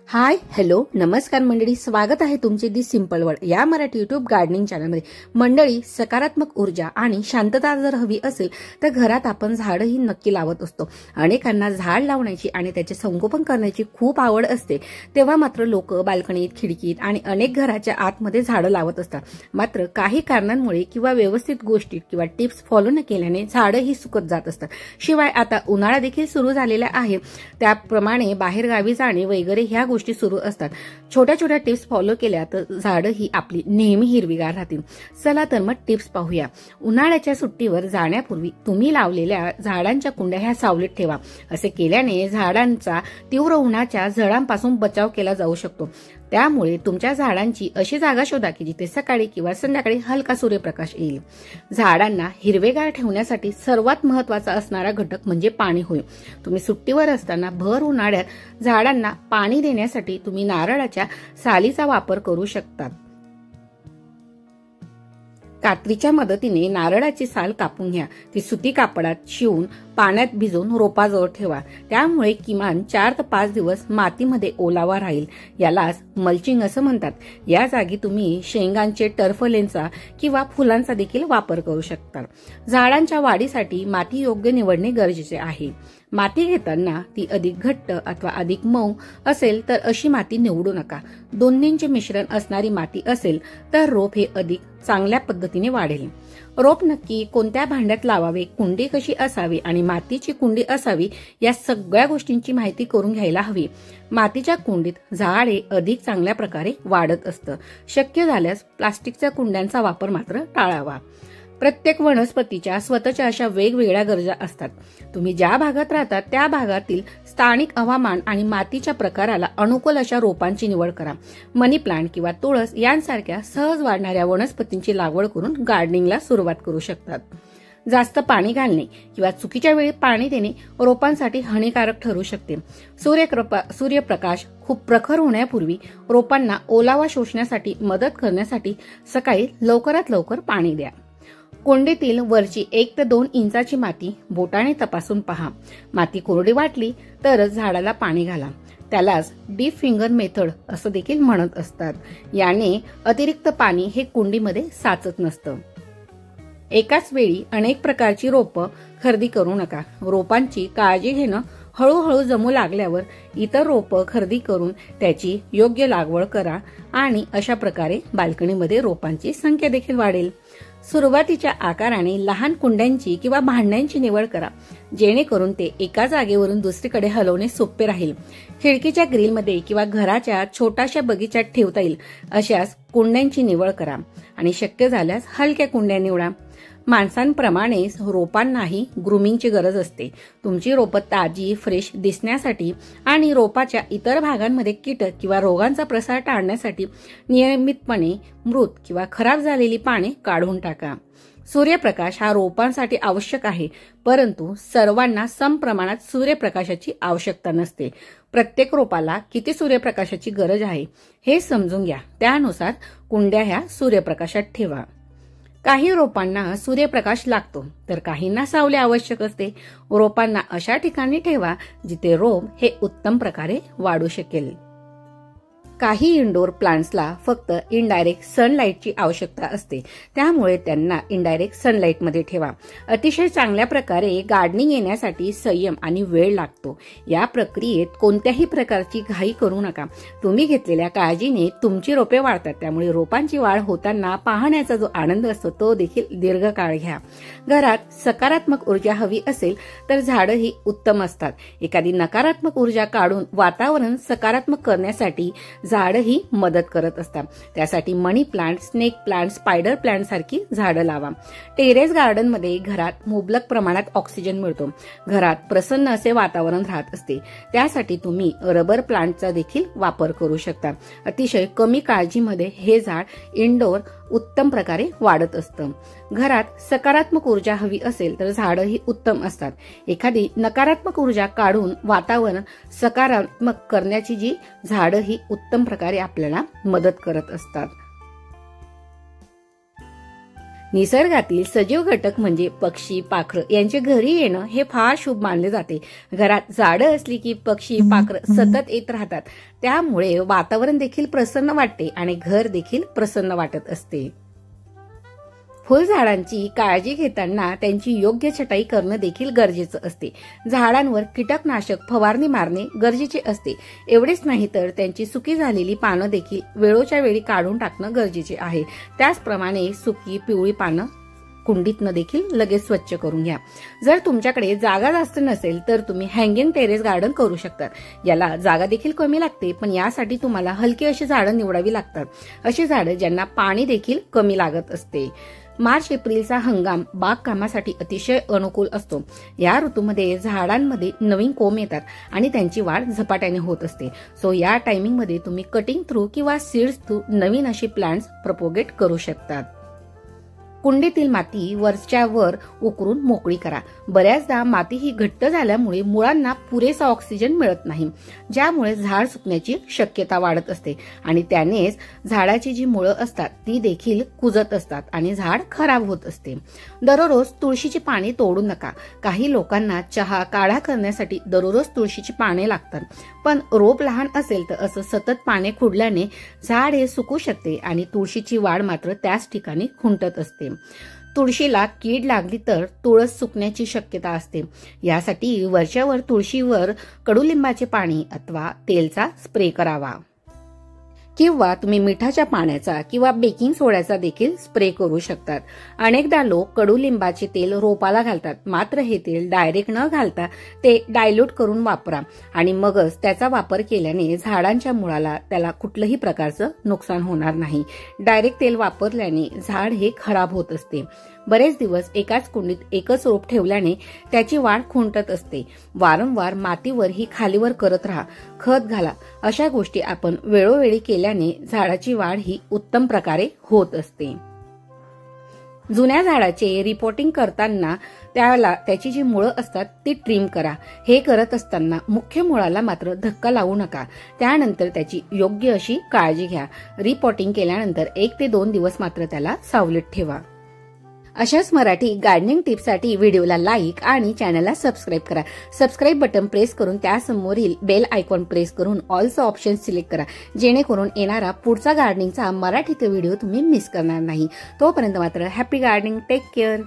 Hi hello नमस्कार मंडळी, स्वागत आहे तुमचे दी सिंपल वर्ल्ड या मराठी युट्यूब गार्डनिंग चॅनलमध्ये। मंडळी, सकारात्मक ऊर्जा आणि शांतता जर हवी असेल तर घरात आपण झाडही नक्की लावत असतो। अनेकांना झाड लावण्याची आणि त्याचे संगोपन करण्याची खूप आवड असते, तेव्हा मात्र लोक बाल्कनीत, खिडकीत आणि अनेक घराच्या आतमध्ये झाडं लावत असतात। मात्र काही कारणांमुळे किंवा व्यवस्थित गोष्टी किंवा टिप्स फॉलो न केल्याने झाडही सुकत जात असतात। शिवाय आता उन्हाळा देखील सुरू झालेला आहे, त्याप्रमाणे बाहेर गावी जाणे वगैरे ह्या गोष्टी सुरू असतात। छोट्या छोट्या टिप्स फॉलो केल्या तर झाडं ही आपली नेहमी हिरवीगार राहतील। चला तर मग टिप्स पाहूया। उन्हाळ्याच्या सुट्टीवर जाण्यापूर्वी तुम्ही लावलेल्या झाडांच्या कुंड्या ह्या सावलीत ठेवा। असे केल्याने झाडांचा तीव्र उन्हाच्या झळांपासून बचाव केला जाऊ शकतो। त्यामुळे तुमच्या झाडांची अशी जागा शोधा की जिथे सकाळी किंवा संध्याकाळी हलका सूर्यप्रकाश येईल। झाडांना हिरवेगार ठेवण्यासाठी सर्वात महत्त्वाचा असणारा घटक म्हणजे पाणी होय। तुम्ही सुट्टीवर असताना भर उन्हाळ्यात झाडांना पाणी देण्यासाठी तुम्ही नारळाच्या सालीचा वापर करू शकता। कात्रीच्या मदतीने नारळाची साल कापून घ्या, ती सुती कापडात शिवून पाण्यात भिजवून रोपाजवळ ठेवा। त्यामुळे किमान 4 ते 5 दिवस मातीमध्ये ओलावा राहील। यालाच मल्चिंग असं म्हणतात। या जागी तुम्ही शेंगांचे टर्फलेनचा किंवा फुलांचा देखील वापर करू शकता। झाडांच्या वाढीसाठी माती योग्य निवडणे गरजेचे आहे। माती घेताना ती अधिक घट्ट अथवा अधिक मऊ असेल तर अशी माती निवडू नका। दोन्हींचे मिश्रण असणारी माती असेल तर रोप हे अधिक चांगल्या पद्धतीने वाढेल। रोप नक्की कोणत्या भांड्यात लावावे, कुंडी कशी असावी आणि मातीची कुंडी असावी या सगळ्या गोष्टींची माहिती करून घ्यायला हवी। मातीच्या कुंडीत झाड हे अधिक चांगल्या प्रकारे वाढत असतं। शक्य झाल्यास प्लास्टिकच्या कुंड्यांचा वापर मात्र टाळावा। प्रत्येक वनस्पतीच्या स्वतःच्या अशा वेगवेगळ्या गरजा असतात। तुम्ही ज्या भागात राहता त्या भागातील स्थानिक हवामान आणि मातीच्या प्रकाराला अनुकूल अशा रोपांची निवड करा। मनी प्लांट किंवा तुळस यांसारख्या सहज वाढणाऱ्या वनस्पतींची लागवड करून गार्डनिंगला सुरुवात करू शकतात। जास्त पाणी घालणे किंवा चुकीच्या वेळी पाणी देणे रोपांसाठी हानिकारक ठरू शकते। सूर्यप्रकाश खूप प्रखर होण्यापूर्वी रोपांना ओलावा शोषण्यासाठी मदत करण्यासाठी सकाळी लवकरात लवकर पाणी द्या। कोंडीतील वरची 1 ते 2 इंचाची माती बोटाने तपासून पहा। माती कोरडी वाटली तरच झाडाला पाणी घाला। त्यालाच डीप फिंगर मेथड असं देखील म्हणत असतात। याने अतिरिक्त पाणी हे कुंडीमध्ये साचत नसतं। एकाच वेळी अनेक प्रकारची रोपं खरेदी करू नका। रोपांची काळजी घेणं हळूहळू जमू लागल्यावर इतर रोपं खरेदी करून त्याची योग्य लागवड करा आणि अशा प्रकारे बाल्कनीमध्ये रोपांची संख्या देखील वाढेल। सुरुवातीच्या आकाराने लहान कुंड्यांची किंवा भांड्यांची निवड करा, जेणेकरून ते एका जागेवरून दुसरीकडे हलवणे सोपे राहील। खिडकीच्या ग्रिलमध्ये किंवा घराच्या छोट्याशा बगीच्यात ठेवता येईल अशाच कुंड्यांची निवड करा आणि शक्य झाल्यास हलक्या कुंड्या निवडा। माणसांप्रमाणेच रोपांनाही ग्रूमिंगची गरज असते। तुमची रोपं ताजी, फ्रेश दिसण्यासाठी आणि रोपाच्या इतर भागांमध्ये कीटक किंवा रोगांचा प्रसार टाळण्यासाठी नियमितपणे मृत किंवा खराब झालेली पाने काढून टाका। सूर्यप्रकाश हा रोपांसाठी आवश्यक आहे, परंतु सर्वांना सम प्रमाणात सूर्यप्रकाशाची आवश्यकता नसते। प्रत्येक रोपाला किती सूर्यप्रकाशाची गरज आहे हे समजून घ्या, त्यानुसार कुंड्या ह्या सूर्यप्रकाशात ठेवा। काही रोपांना सूर्यप्रकाश लागतो तर काहींना सावली आवश्यक असते। रोपांना अशा ठिकाणी ठेवा जिथे रोप हे उत्तम प्रकारे वाढू शकेल। काही इंडोर प्लांट्सला फक्त इनडायरेक्ट सनलाईटची आवश्यकता असते, त्यामुळे त्यांना इनडायरेक्ट सनलाईटमध्ये ठेवा। अतिशय चांगल्या प्रकारे गार्डनिंग येण्यासाठी संयम आणि वेळ लागतो। या प्रक्रियेत कोणत्याही प्रकारची घाई करू नका। तुम्ही घेतलेल्या काळजीने तुमची रोपे वाढतात, त्यामुळे रोपांची वाढ होताना पाहण्याचा जो आनंद असतो तो देखील दीर्घकाळ घ्या। घरात सकारात्मक ऊर्जा हवी असेल तर झाडं ही उत्तम असतात। एखादी नकारात्मक ऊर्जा काढून वातावरण सकारात्मक करण्यासाठी झाडही मदत करत असतात। त्यासाठी money plant, snake plant, spider plant सारखी झाडं लावा। टेरेस गार्डन मध्ये घरात मुबलक प्रमाणात ऑक्सिजन मिळतो, घरात प्रसन्न असे वातावरण राहत असते। त्यासाठी तुम्ही रबर प्लांटचा देखील वापर करू शकता। अतिशय कमी काळजीमध्ये हे झाड इंडोर उत्तम प्रकारे वाढत असतं। घरात सकारात्मक ऊर्जा हवी असेल तर झाडंही उत्तम असतात। एखादी नकारात्मक ऊर्जा काढून वातावरण सकारात्मक करण्याची जी झाडं ही उत्तम प्रकारे आपल्याला मदत करत असतात। निसर्गातील सजीव घटक म्हणजे पक्षी, पाखरं यांचे घरी येणं हे फार शुभ मानले जाते. घरात झाडं असली की पक्षी, पाखरं सतत येत राहतात. त्यामुळे वातावरण देखील प्रसन्न वाटते आणि घर देखील प्रसन्न वाटत असते. फुलझाडांची काळजी घेताना त्यांची योग्य छटाई करणं देखील गरजेचं असते. झाडांवर कीटकनाशक फवारणी मारणे गरजेचे असते. एवढेच नाही तर त्यांची सुकी झालेली पानं देखील वेळोच्या वेळी काढून टाकणं गरजेचे आहे. त्याचप्रमाणे सुकी पिवळी पानं कुंडीतनं देखील लगेच स्वच्छ करून घ्या. जर तुमच्याकडे जागा जास्त नसेल तर तुम्ही हँगिंग टेरेस गार्डन करू शकता. याला जागा देखील कमी लागते, पण यासाठी तुम्हाला हलकी अशी झाडं निवडावी लागतात. अशी झाडं ज्यांना पाणी देखील कमी लागत असते. मार्च एप्रिलचा हंगाम बागकामासाठी अतिशय अनुकूल असतो. या ऋतूमध्ये झाडांमध्ये नवीन कोंब येतात आणि त्यांची वाढ झपाट्याने होत असते. सो या टायमिंगमध्ये तुम्ही कटिंग थ्रू किंवा सीड्स थ्रू नवीन अशी प्लांट्स प्रपोगेट करू शकतात. कुंडीतील माती वरच्या वर उकरून मोकळी करा. बऱ्याचदा माती ही घट्ट झाल्यामुळे मुळांना पुरेसा ऑक्सिजन मिळत नाही, ज्यामुळे झाड सुकण्याची शक्यता वाढत असते आणि त्यानेच झाडाची जी मुळं असतात ती देखील कुजत असतात आणि झाड खराब होत असते. दररोज तुळशीची पाने तोडू नका. काही लोकांना चहा, काढा करण्यासाठी दररोज तुळशीची पाने लागतात, पण रोप लहान असेल तर असं सतत पाने खुडल्याने झाड हे सुकू शकते आणि तुळशीची वाढ मात्र त्याच ठिकाणी खुंटत असते. तुळशीला कीड लागली तर तुळस सुकण्याची शक्यता असते. यासाठी वरच्यावर तुळशीवर कडुलिंबाचे पाणी अथवा तेलचा स्प्रे करावा, किंवा तुम्ही मिठाच्या पाण्याचा किंवा बेकिंग सोड्याचा देखील स्प्रे करू शकतात. अनेकदा लोक कडुलिंबाचे तेल रोपाला घालतात, मात्र हे तेल डायरेक्ट न घालता ते डायल्यूट करून वापरा आणि मगच त्याचा वापर केल्याने झाडांच्या मुळाला त्याला कुठलंही प्रकारचं नुकसान होणार नाही. डायरेक्ट तेल वापरल्याने झाड हे खराब होत असते. बरेच दिवस एकाच कुंडीत एकच रोप ठेवल्याने त्याची वाढ खुंटत असते. वारंवार मातीवर ही खालीवर करत राहा, खत घाला. अशा गोष्टी आपण वेळोवेळी केल्याने झाडाची वाढ ही उत्तम प्रकारे होत असते. जुन्या झाडाचे रिपोर्टिंग करताना त्याला त्याची जी मुळं असतात ती ट्रिम करा. हे करत असताना मुख्य मुळाला मात्र धक्का लावू नका. त्यानंतर त्याची योग्य अशी काळजी घ्या. रिपोर्टिंग केल्यानंतर 1 ते 2 दिवस मात्र त्याला सावलीत ठेवा. अशाच मराठी गार्डनिंग टिप्ससाठी व्हिडिओला लाईक आणि चॅनलला सबस्क्राईब करा. सबस्क्राईब बटन प्रेस करून त्यासमोरील बेल आयकॉन प्रेस करून ऑलचा ऑप्शन सिलेक्ट करा, जेणेकरून येणारा पुढचा गार्डनिंगचा मराठीत व्हिडिओ तुम्ही मिस करणार नाही. तोपर्यंत मात्र हॅपी गार्डनिंग. Take care.